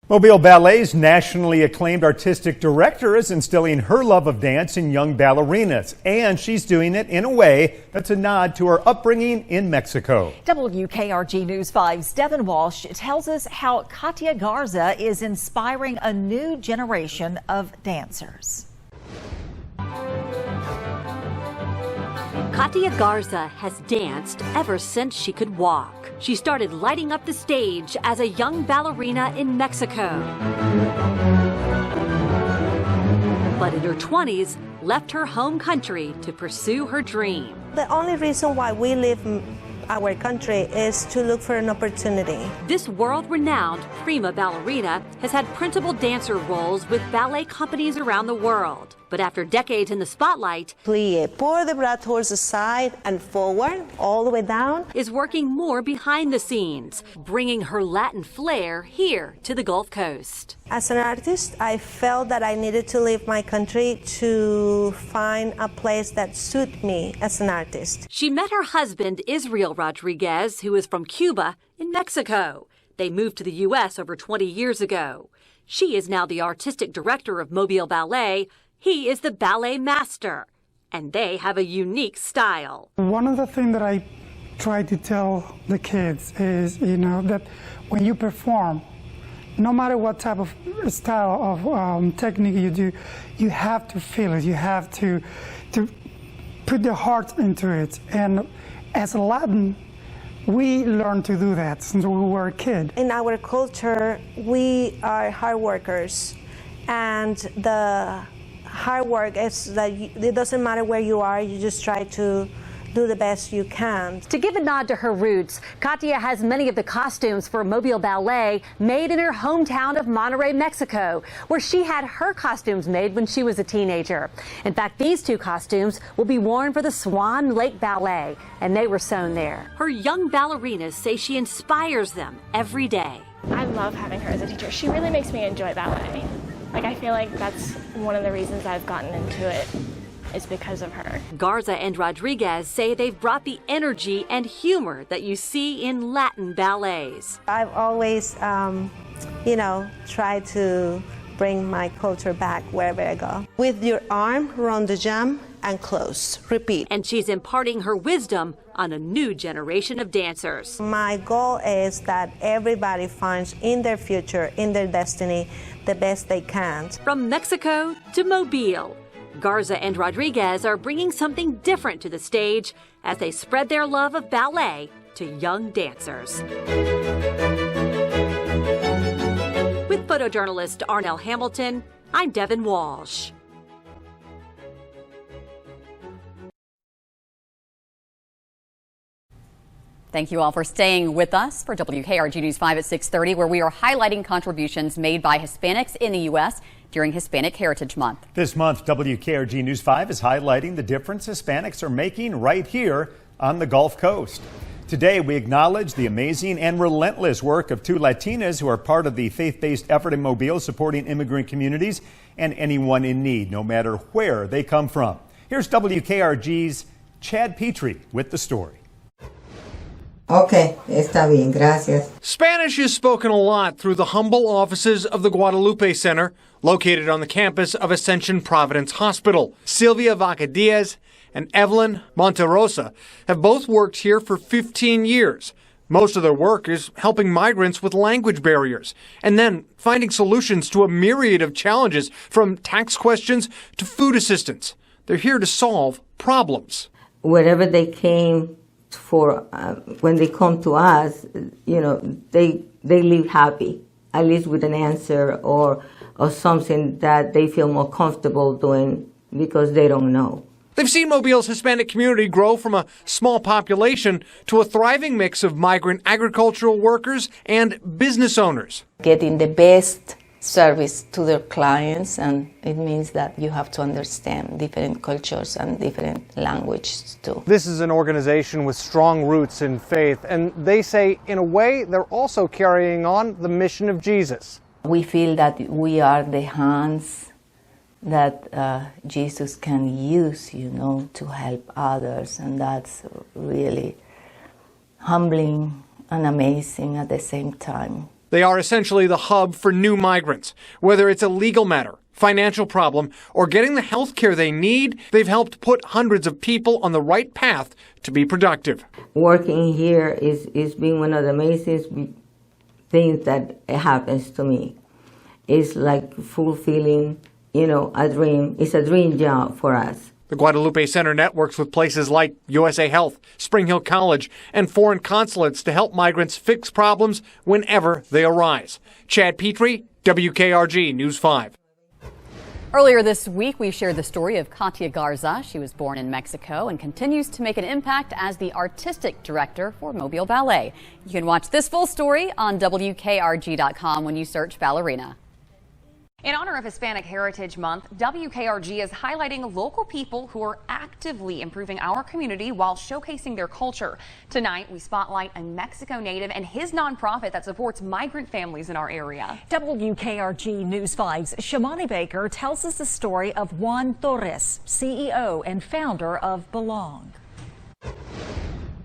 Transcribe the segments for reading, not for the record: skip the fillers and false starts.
Mobile Ballet's nationally acclaimed artistic director is instilling her love of dance in young ballerinas, and she's doing it in a way that's a nod to her upbringing in Mexico. WKRG News 5's Devin Walsh tells us how Katia Garza is inspiring a new generation of dancers. Katia Garza has danced ever since she could walk. She started lighting up the stage as a young ballerina in Mexico. But in her 20s, left her home country to pursue her dream. The only reason why we leave our country is to look for an opportunity. This world-renowned prima ballerina has had principal dancer roles with ballet companies around the world. But after decades in the spotlight, Plie, pour the brat horse aside and forward, all the way down, is working more behind the scenes, bringing her Latin flair here to the Gulf Coast. As an artist, I felt that I needed to leave my country to find a place that suited me as an artist. She met her husband, Israel Rodriguez, who is from Cuba, in Mexico. They moved to the U.S. over 20 years ago. She is now the artistic director of Mobile Ballet. He is the ballet master, and they have a unique style. One of the things that I try to tell the kids is, that when you perform, no matter what type of style of technique you do, you have to feel it. You have to put the heart into it. And as a Latin, we learned to do that since we were a kid. In our culture, we are hard workers, and the hard work is that it doesn't matter where you are, you just try to do the best you can. To give a nod to her roots, Katia has many of the costumes for Mobile Ballet made in her hometown of Monterrey, Mexico, where she had her costumes made when she was a teenager. In fact, these two costumes will be worn for the Swan Lake Ballet, and they were sewn there. Her young ballerinas say she inspires them every day. I love having her as a teacher. She really makes me enjoy ballet. I feel like that's one of the reasons I've gotten into it is because of her. Garza and Rodriguez say they've brought the energy and humor that you see in Latin ballets. I've always, tried to bring my culture back wherever I go. With your arm, run the jump and close. Repeat. And she's imparting her wisdom on a new generation of dancers. My goal is that everybody finds in their future, in their destiny, the best they can. From Mexico to Mobile, Garza and Rodriguez are bringing something different to the stage as they spread their love of ballet to young dancers. With photojournalist Arnell Hamilton, I'm Devin Walsh. Thank you all for staying with us for WKRG News 5 at 6:30, where we are highlighting contributions made by Hispanics in the U.S. during Hispanic Heritage Month. This month, WKRG News 5 is highlighting the difference Hispanics are making right here on the Gulf Coast. Today, we acknowledge the amazing and relentless work of two Latinas who are part of the faith-based effort in Mobile supporting immigrant communities and anyone in need, no matter where they come from. Here's WKRG's Chad Petrie with the story. Okay, está bien, gracias. Spanish is spoken a lot through the humble offices of the Guadalupe Center, located on the campus of Ascension Providence Hospital. Sylvia Vaca Diaz and Evelyn Monterosa have both worked here for 15 years. Most of their work is helping migrants with language barriers and then finding solutions to a myriad of challenges, from tax questions to food assistance. They're here to solve problems. Wherever they came for, when they come to us, they leave happy, at least with an answer or something that they feel more comfortable doing because they don't know. They've seen Mobile's Hispanic community grow from a small population to a thriving mix of migrant agricultural workers and business owners. Getting the best service to their clients, and it means that you have to understand different cultures and different languages too. This is an organization with strong roots in faith, and they say, in a way, they're also carrying on the mission of Jesus. We feel that we are the hands that Jesus can use, to help others, and that's really humbling and amazing at the same time. They are essentially the hub for new migrants. Whether it's a legal matter, financial problem, or getting the health care they need, they've helped put hundreds of people on the right path to be productive. Working here is being one of the amazing things that happens to me. It's like fulfilling, a dream. It's a dream job for us. The Guadalupe Center networks with places like USA Health, Spring Hill College, and foreign consulates to help migrants fix problems whenever they arise. Chad Petrie, WKRG News 5. Earlier this week, we shared the story of Katia Garza. She was born in Mexico and continues to make an impact as the artistic director for Mobile Ballet. You can watch this full story on WKRG.com when you search ballerina. In honor of Hispanic Heritage Month, WKRG is highlighting local people who are actively improving our community while showcasing their culture. Tonight, we spotlight a Mexico native and his nonprofit that supports migrant families in our area. WKRG News 5's Shamani Baker tells us the story of Juan Torres, CEO and founder of Belong.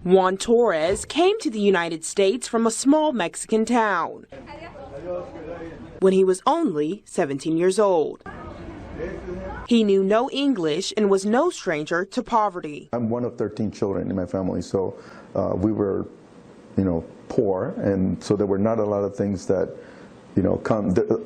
Juan Torres came to the United States from a small Mexican town when he was only 17 years old. He knew no English and was no stranger to poverty. I'm one of 13 children in my family, so we were, poor, and so there were not a lot of things that,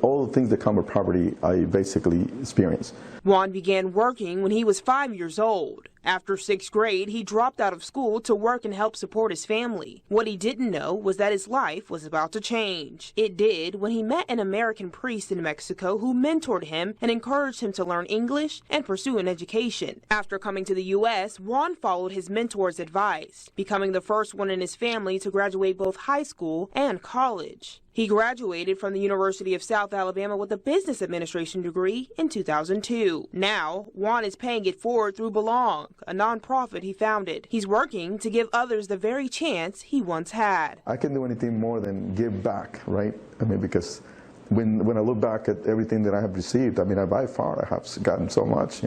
all the things that come with poverty, I basically experienced. Juan began working when he was 5 years old. After 6th grade, he dropped out of school to work and help support his family. What he didn't know was that his life was about to change. It did when he met an American priest in Mexico who mentored him and encouraged him to learn English and pursue an education. After coming to the U.S., Juan followed his mentor's advice, becoming the first one in his family to graduate both high school and college. He graduated from the University of South Alabama with a business administration degree in 2002. Now, Juan is paying it forward through Belong, a nonprofit he founded. He's working to give others the very chance he once had. I can do anything more than give back, right? Because when I look back at everything that I have received, by far I have gotten so much,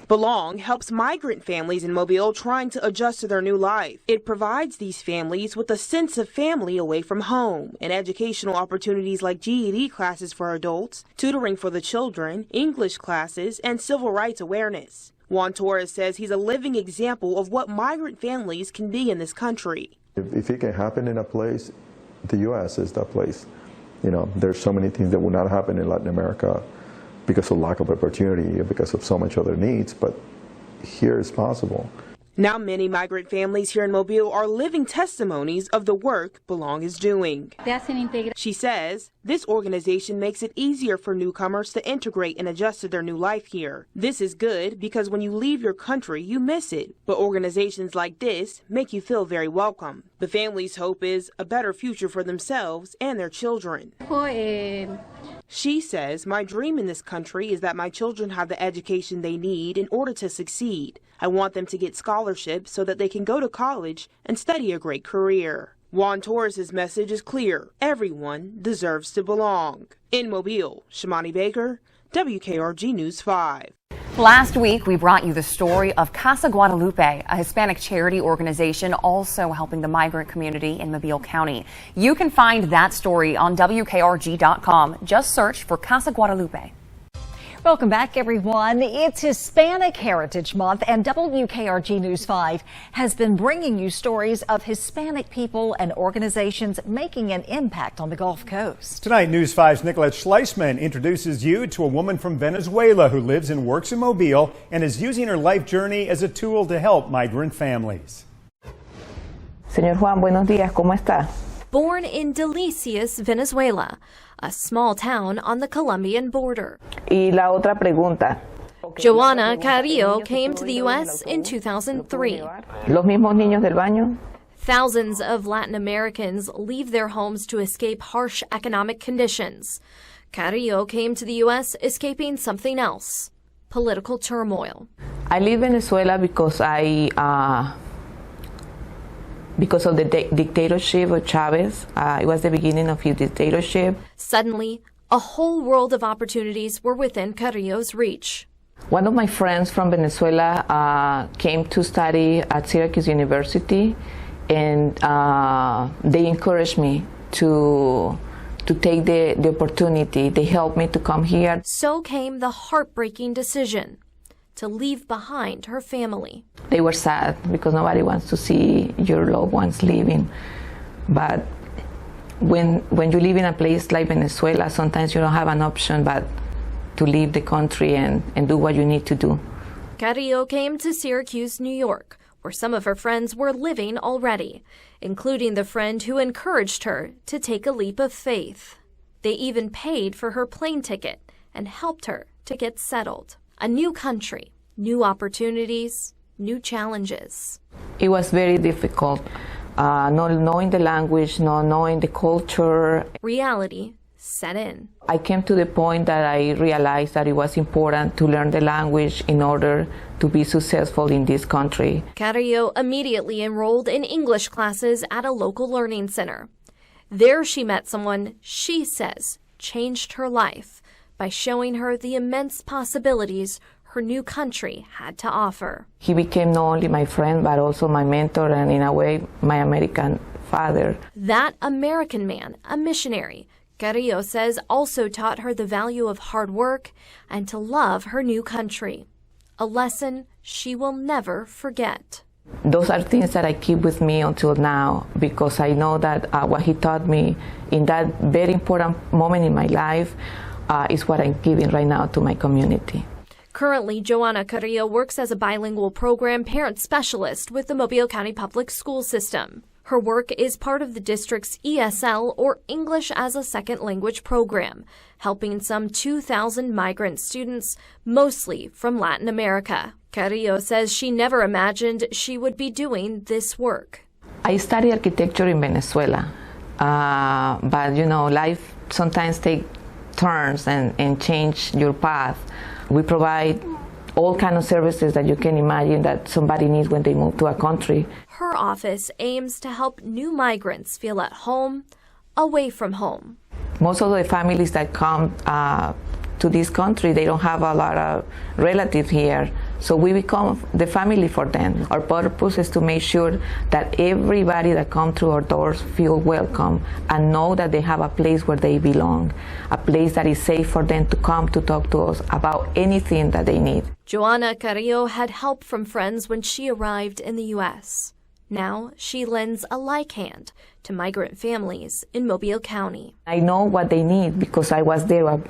Belong helps migrant families in Mobile trying to adjust to their new life. It provides these families with a sense of family away from home and educational opportunities like GED classes for adults, tutoring for the children, English classes, and civil rights awareness. Juan Torres says he's a living example of what migrant families can be in this country. If it can happen in a place, the U.S. is that place. There's so many things that will not happen in Latin America because of lack of opportunity, because of so much other needs, but here it's possible. Now many migrant families here in Mobile are living testimonies of the work Belong is doing. She says this organization makes it easier for newcomers to integrate and adjust to their new life here. This is good because when you leave your country, you miss it. But organizations like this make you feel very welcome. The family's hope is a better future for themselves and their children. She says, my dream in this country is that my children have the education they need in order to succeed. I want them to get scholarships so that they can go to college and study a great career. Juan Torres' message is clear. Everyone deserves to belong. In Mobile, Shamani Baker, WKRG News 5. Last week, we brought you the story of Casa Guadalupe, a Hispanic charity organization also helping the migrant community in Mobile County. You can find that story on WKRG.com. Just search for Casa Guadalupe. Welcome back, everyone. It's Hispanic Heritage Month, and WKRG News 5 has been bringing you stories of Hispanic people and organizations making an impact on the Gulf Coast. Tonight, News 5's Nicolette Schleisman introduces you to a woman from Venezuela who lives and works in Mobile and is using her life journey as a tool to help migrant families. Señor Juan, buenos días, ¿cómo está? Born in Delicias, Venezuela, a small town on the Colombian border. Y la otra pregunta. Joana Carrillo came to the U.S. in 2003. Los mismos niños del baño. Thousands of Latin Americans leave their homes to escape harsh economic conditions. Carrillo came to the U.S. escaping something else, political turmoil. I leave Venezuela because because of the dictatorship of Chavez. It was the beginning of his dictatorship. Suddenly, a whole world of opportunities were within Carrillo's reach. One of my friends from Venezuela came to study at Syracuse University, and they encouraged me to to take the opportunity. They helped me to come here. So came the heartbreaking decision to leave behind her family. They were sad because nobody wants to see your loved ones leaving. But when you live in a place like Venezuela, sometimes you don't have an option but to leave the country and do what you need to do. Carrillo came to Syracuse, New York, where some of her friends were living already, including the friend who encouraged her to take a leap of faith. They even paid for her plane ticket and helped her to get settled. A new country, new opportunities, new challenges. It was very difficult, not knowing the language, not knowing the culture. Reality set in. I came to the point that I realized that it was important to learn the language in order to be successful in this country. Carrillo immediately enrolled in English classes at a local learning center. There she met someone she says changed her life by showing her the immense possibilities her new country had to offer. He became not only my friend, but also my mentor and, in a way, my American father. That American man, a missionary, Carrillo says also taught her the value of hard work and to love her new country, a lesson she will never forget. Those are things that I keep with me until now, because I know that what he taught me in that very important moment in my life is what I'm giving right now to my community. Currently, Joanna Carrillo works as a bilingual program parent specialist with the Mobile County Public School System. Her work is part of the district's ESL, or English as a Second Language program, helping some 2,000 migrant students, mostly from Latin America. Carrillo says she never imagined she would be doing this work. I studied architecture in Venezuela, but life sometimes takes turns and change your path. We provide all kinds of services that you can imagine that somebody needs when they move to a country. Her office aims to help new migrants feel at home, away from home. Most of the families that come to this country, they don't have a lot of relatives here, so we become the family for them. Our purpose is to make sure that everybody that comes through our doors feel welcome and know that they have a place where they belong, a place that is safe for them to come to talk to us about anything that they need. Joanna Carrillo had help from friends when she arrived in the U.S. Now she lends a like hand to migrant families in Mobile County. I know what they need because I was there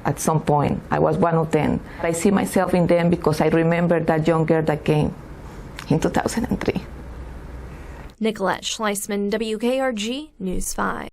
at some point. I was one of them. I see myself in them because I remember that young girl that came in 2003. Nicolette Schleisman, WKRG News 5.